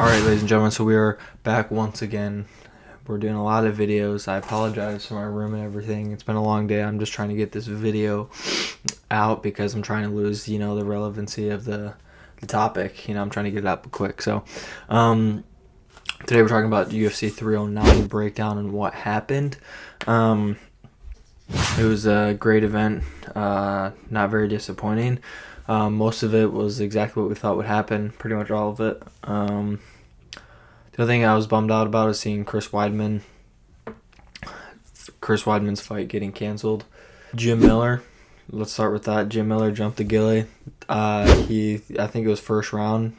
Alright, ladies and gentlemen, so we are back once again. We're doing a lot of videos. I apologize for my room and everything. It's been a long day. I'm just trying to get this video out because I'm trying to lose, the relevancy of the topic. I'm trying to get it out quick. So, today we're talking about UFC 309 breakdown and what happened. It was a great event, not very disappointing. Most of it was exactly what we thought would happen, pretty much all of it. The other thing I was bummed out about is seeing Chris Weidman's fight getting canceled. Jim Miller, let's start with that. Jim Miller jumped the Gilly. I think it was first round.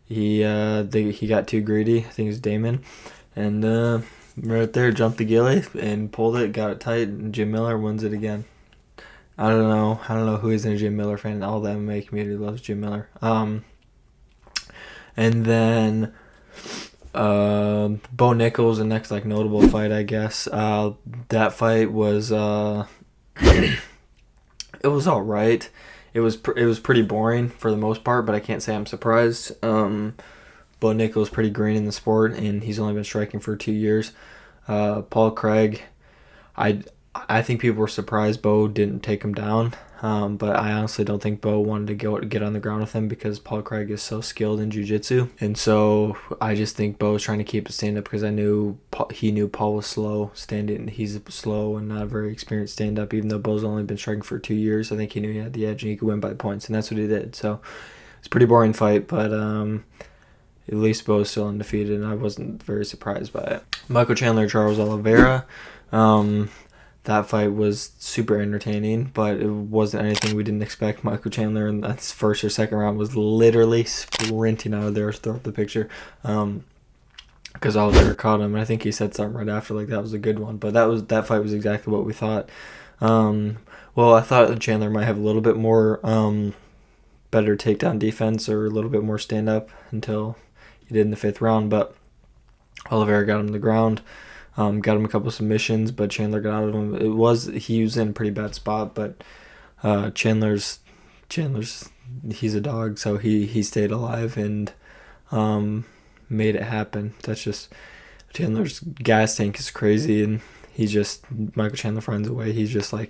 He got too greedy. I think it was Damon, and right there jumped the Gilly and pulled it, got it tight, and Jim Miller wins it again. I don't know who isn't a Jim Miller fan. All the MMA community loves Jim Miller. And then Bo Nickal, the next notable fight, I guess. That fight was it was all right. It was pretty boring for the most part, but I can't say I'm surprised. Bo Nickal is pretty green in the sport, and he's only been striking for 2 years. Paul Craig, I think people were surprised Bo didn't take him down, but I honestly don't think Bo wanted to get on the ground with him because Paul Craig is so skilled in jiu-jitsu. And so I just think Bo was trying to keep it stand-up because he knew Paul was slow standing. He's slow and not a very experienced stand-up, even though Bo's only been striking for 2 years. I think he knew he had the edge and he could win by points, and that's what he did. So it's a pretty boring fight, but at least Bo's still undefeated, and I wasn't very surprised by it. Michael Chandler, Charles Oliveira. That fight was super entertaining, but it wasn't anything we didn't expect. Michael Chandler in that first or second round was literally sprinting out of there to throw up the picture because Oliveira caught him, and I think he said something right after that was a good one. But that fight was exactly what we thought. Well, I thought Chandler might have a little bit more better takedown defense or a little bit more stand-up until he did in the fifth round, but Oliveira got him to the ground. Got him a couple submissions, but Chandler got out of him. He was in a pretty bad spot, but Chandler's he's a dog, so he stayed alive and made it happen. That's just Chandler's gas tank is crazy, and Michael Chandler finds a way. He's just I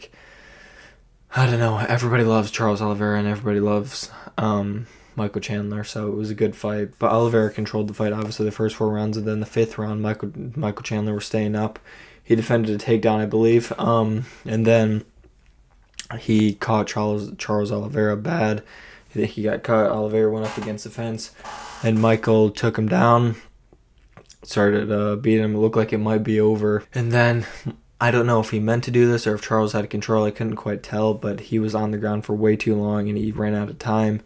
don't know. Everybody loves Charles Oliveira and everybody loves Michael Chandler, so it was a good fight. But Oliveira controlled the fight, obviously, the first 4 rounds, and then the 5th round, Michael Chandler was staying up. He defended a takedown, I believe, and then he caught Charles Oliveira bad. He got caught. Oliveira went up against the fence, and Michael took him down, started beating him. It looked like it might be over, and then I don't know if he meant to do this or if Charles had control. I couldn't quite tell, but he was on the ground for way too long, and he ran out of time.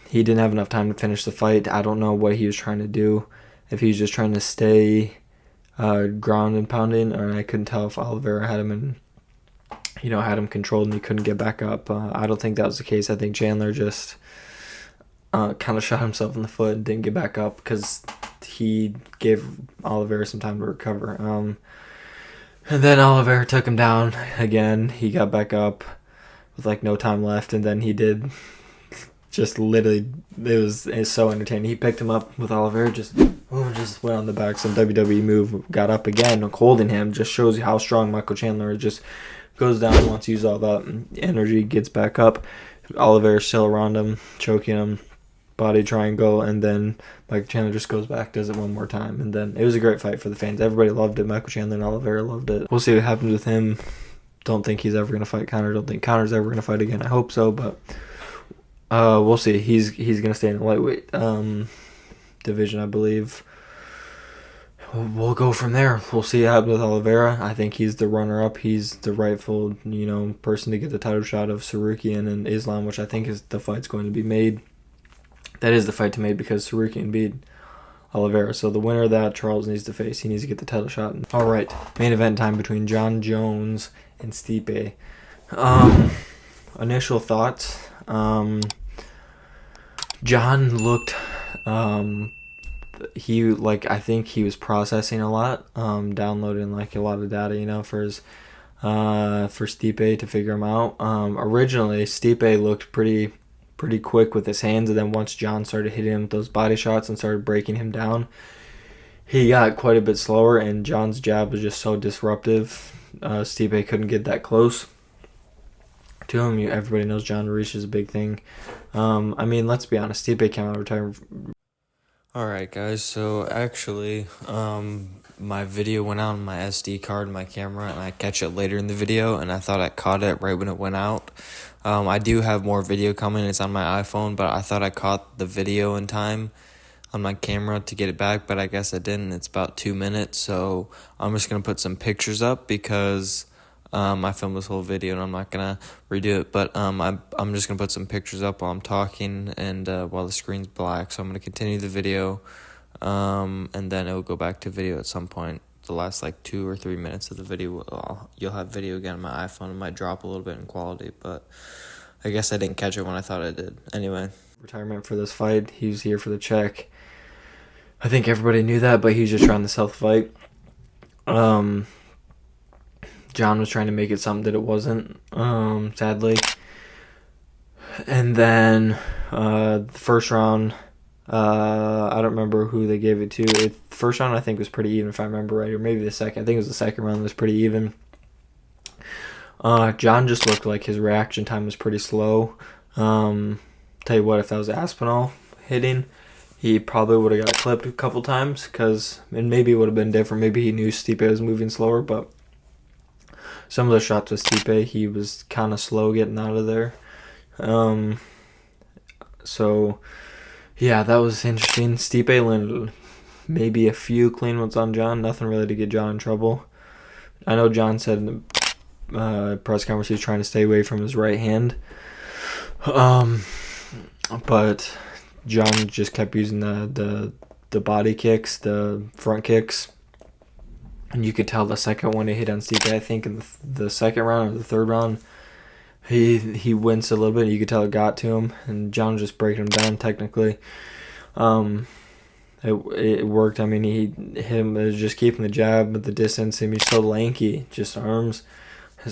He didn't have enough time to finish the fight. I don't know what he was trying to do. If he was just trying to stay ground and pounding, or I couldn't tell if Oliveira had him had him controlled and he couldn't get back up. I don't think that was the case. I think Chandler just kind of shot himself in the foot and didn't get back up because he gave Oliveira some time to recover. And then Oliveira took him down again. He got back up with no time left, and then he did just literally, it's so entertaining. He picked him up with Oliveira, just went on the back, some WWE move, got up again, holding him. Just shows you how strong Michael Chandler is. Just goes down, wants to use all that energy, gets back up. Oliveira's still around him, choking him, body triangle, and then Michael Chandler just goes back, does it one more time, and then it was a great fight for the fans. Everybody loved it. Michael Chandler and Oliveira loved it. We'll see what happens with him. Don't think he's ever going to fight Conor. Don't think Conor's ever going to fight again. I hope so, but we'll see. He's going to stay in the lightweight division, I believe. We'll go from there. We'll see what happens with Oliveira. I think he's the runner-up. He's the rightful, person to get the title shot of Sarukian and Islam, which I think is the fight's going to be made. That is the fight to make because Sarukian beat Oliveira. So the winner of that, Charles needs to face. He needs to get the title shot. All right, main event time between Jon Jones and Stipe. Initial thoughts. Jon looked. I think he was processing a lot, downloading a lot of data, for Stipe to figure him out. Originally, Stipe looked pretty pretty quick with his hands, and then once John started hitting him with those body shots and started breaking him down, he got quite a bit slower, and John's jab was just so disruptive. Stipe couldn't get that close to him. Everybody knows John reach is a big thing. I mean, let's be honest, Stipe came out of retirement. Alright guys, so actually, my video went out on my SD card in my camera, and I catch it later in the video, and I thought I caught it right when it went out. I do have more video coming, it's on my iPhone, but I thought I caught the video in time on my camera to get it back, but I guess I didn't. It's about 2 minutes, so I'm just going to put some pictures up because I filmed this whole video and I'm not going to redo it, but I'm just going to put some pictures up while I'm talking and while the screen's black, so I'm going to continue the video, and then it will go back to video at some point. The last like 2 or 3 minutes of the video, you'll have video again on my iPhone. It might drop a little bit in quality, but I guess I didn't catch it when I thought I did. Anyway. Retirement for this fight. He was here for the check. I think everybody knew that, but he was just trying to sell the fight. John was trying to make it something that it wasn't, sadly. And then the first round, I don't remember who they gave it to. The first round I think was pretty even, if I remember right, or maybe the second. I think it was the second round was pretty even. John just looked like his reaction time was pretty slow. Tell you what, if that was Aspinall hitting, he probably would have got clipped a couple times, and maybe it would have been different. Maybe he knew Stipe was moving slower, but some of the shots with Stipe, he was kind of slow getting out of there. So, yeah, that was interesting. Stipe landed maybe a few clean ones on John, nothing really to get John in trouble. I know John said in the press conference he was trying to stay away from his right hand. But John just kept using the body kicks, the front kicks. And you could tell the second one he hit on Stipe, I think in the second round or the third round, he winced a little bit. You could tell it got to him, and John was just breaking him down technically. It worked. I mean, he hit him. It was just keeping the jab at the distance. I mean, he's so lanky, just his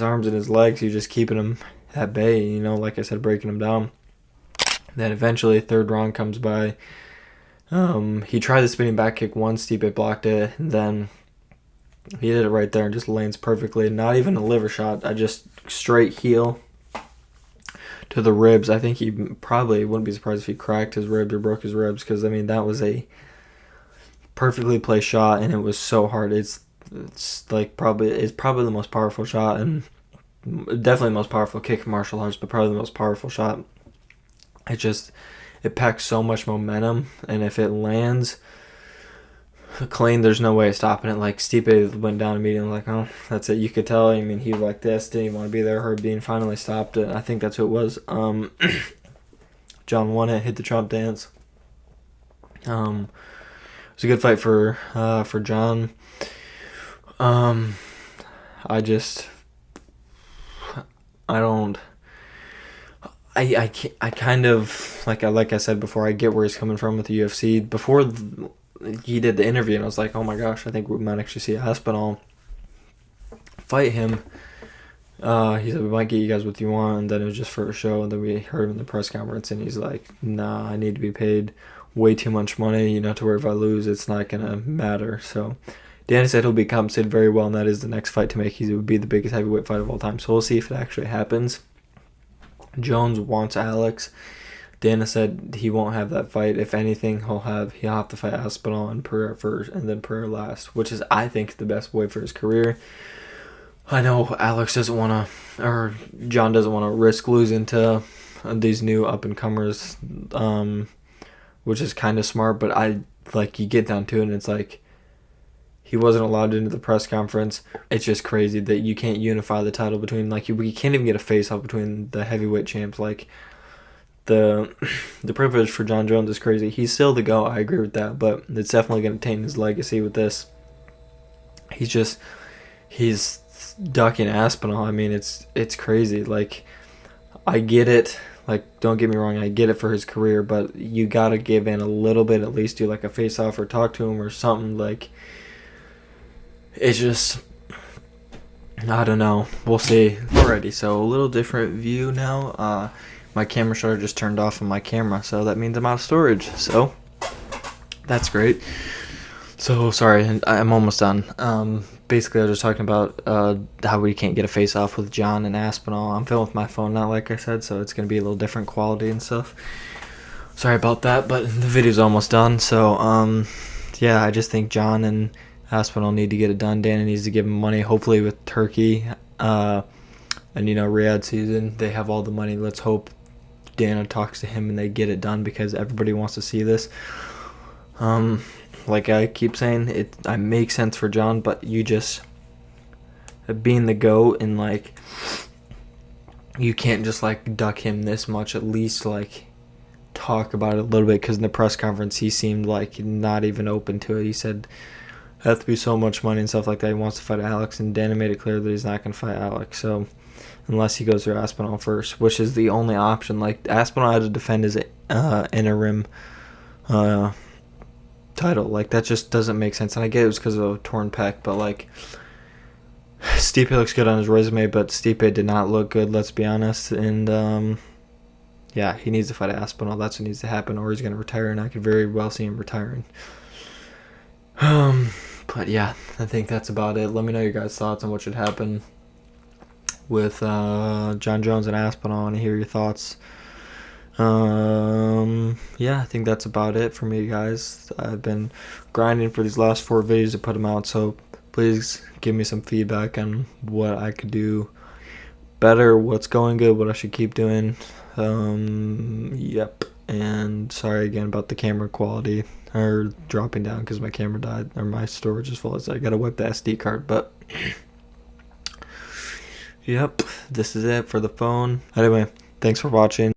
arms and his legs. You're just keeping him at bay. Like I said, breaking him down. Then eventually, third round comes by. He tried the spinning back kick once. Stipe blocked it, and then he did it right there and just lands perfectly. Not even a liver shot. I just straight heel to the ribs. I think he probably wouldn't be surprised if he cracked his ribs or broke his ribs, because I mean that was a perfectly placed shot, and it was so hard. It's probably the most powerful shot, and definitely the most powerful kick in martial arts, but probably the most powerful shot. It packs so much momentum, and if it lands clean, there's no way of stopping it. Like, Stipe went down immediately, like, oh, that's it. You could tell. I mean, he was like this, didn't even want to be there. Herb Dean finally stopped it. I think that's who it was. John won it, hit the Trump dance. It was a good fight for John. I kind of, like I said before, I get where he's coming from with the UFC. Before he did the interview, and I was like, oh my gosh, I think we might actually see Aspinall fight him. He said, we might get you guys what you want, and then it was just for a show, and then we heard him in the press conference, and he's like, nah, I need to be paid way too much money, to where if I lose, it's not going to matter. So Danny said he'll be compensated very well, and that is the next fight to make. It would be the biggest heavyweight fight of all time, so we'll see if it actually happens. Jones wants Alex. Dana said he won't have that fight. If anything, he'll have to fight Aspinall and Pereira first, and then Pereira last, which is, I think, the best way for his career. I know Alex doesn't want to, or John doesn't want to risk losing to these new up-and-comers, which is kind of smart, but you get down to it, and it's like, he wasn't allowed into the press conference. It's just crazy that you can't unify the title between, we can't even get a face-off between the heavyweight champs. The privilege for John Jones is crazy. He's still the GOAT, I agree with that, but it's definitely going to taint his legacy with this. He's ducking Aspinall. I mean, it's crazy. I get it. Don't get me wrong, I get it for his career, but you got to give in a little bit, at least do a face-off or talk to him or something. It's just, I don't know. We'll see. Alrighty, so a little different view now. my camera shutter just turned off on my camera, so that means I'm out of storage. So that's great. So sorry, I'm almost done. Basically, I was just talking about how we can't get a face off with John and Aspinall. I'm filming with my phone now, like I said, so it's gonna be a little different quality and stuff. Sorry about that, but the video's almost done. So yeah, I just think John and Aspinall need to get it done. Dana needs to give him money, hopefully with Turkey, and Riyadh season. They have all the money. Let's hope Dana talks to him and they get it done, because everybody wants to see this. Like I keep saying, it makes sense for John, but you just being the GOAT, and like you can't just like duck him this much. At least like talk about it a little bit, because in the press conference he seemed like not even open to it. He said it has to be so much money and stuff like that. He wants to fight Alex, and Dana made it clear that he's not going to fight Alex. So unless he goes through Aspinall first, which is the only option. Like Aspinall had to defend his interim title. Like that just doesn't make sense. And I get it was because of a torn pec, but like Stipe looks good on his resume, but Stipe did not look good, let's be honest. And yeah, he needs to fight Aspinall. That's what needs to happen, or he's going to retire, and I could very well see him retiring. But yeah, I think that's about it. Let me know your guys' thoughts on what should happen with John Jones and Aspinall. I want to hear your thoughts. Yeah, I think that's about it for me, guys. I've been grinding for these last 4 videos to put them out, so please give me some feedback on what I could do better, what's going good, what I should keep doing. Yep. And sorry again about the camera quality or dropping down, because my camera died, or my storage is full, so I gotta wipe the SD card. But yep, this is it for the phone. Anyway, thanks for watching.